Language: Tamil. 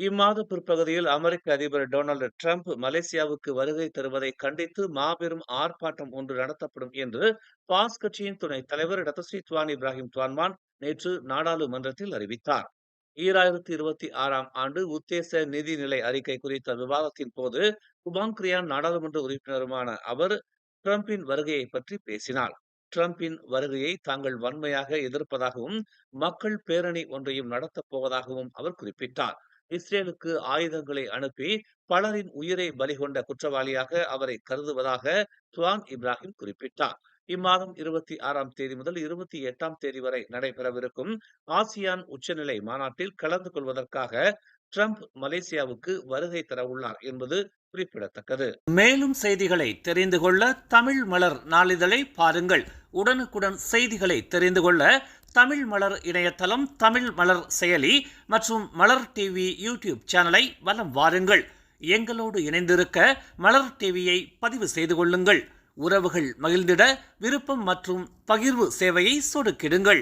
இம்மாத பிற்பகுதியில் அமெரிக்க அதிபர் டொனால்டு டிரம்ப் மலேசியாவுக்கு வருகை தருவதை கண்டித்து மாபெரும் ஆர்ப்பாட்டம் ஒன்று நடத்தப்படும் என்று பாஸ் கட்சியின் துணைத் தலைவர் டத்தஸ்ரீ துவான் இப்ராஹிம் துவான்மான் நேற்று நாடாளுமன்றத்தில் அறிவித்தார். 2026ஆம் ஆண்டு உத்தேச நிதிநிலை அறிக்கை குறித்த விவாதத்தின் போது குபாங் நாடாளுமன்ற உறுப்பினருமான அவர் டிரம்பின் வருகையை பற்றி பேசினார். டிரம்பின் வருகையை தாங்கள் வன்மையாக எதிர்ப்பதாகவும் மக்கள் பேரணி ஒன்றையும் நடத்தப் போவதாகவும் அவர் குறிப்பிட்டார். இஸ்ரேலுக்கு ஆயுதங்களை அனுப்பி பலரின் உயிரை பலிகொண்ட குற்றவாளியாக அவரை கருதுவதாக துவான் இப்ராஹிம் குறிப்பிட்டார். இம்மாதம் 26ஆம் தேதி முதல் 28ஆம் தேதி வரை நடைபெறவிருக்கும் ஆசியான் உச்சநிலை மாநாட்டில் கலந்து கொள்வதற்காக டிரம்ப் மலேசியாவுக்கு வருகை தரவுள்ளார் என்பது குறிப்பிடத்தக்கது. மேலும் செய்திகளை தெரிந்து கொள்ள தமிழ் மலர் நாளிதழை பாருங்கள். உடனுக்குடன் செய்திகளை தெரிந்து கொள்ள தமிழ் மலர் இணையதளம், தமிழ் மலர் செயலி மற்றும் மலர் டிவி யூடியூப் சேனலை வலம் வாருங்கள். எங்களோடு இணைந்திருக்க மலர் டிவியை பதிவு செய்து கொள்ளுங்கள். உறவுகள் மகிழ்ந்திட விருப்பம் மற்றும் பகிர்வு சேவையை சொடுக்கிடுங்கள்.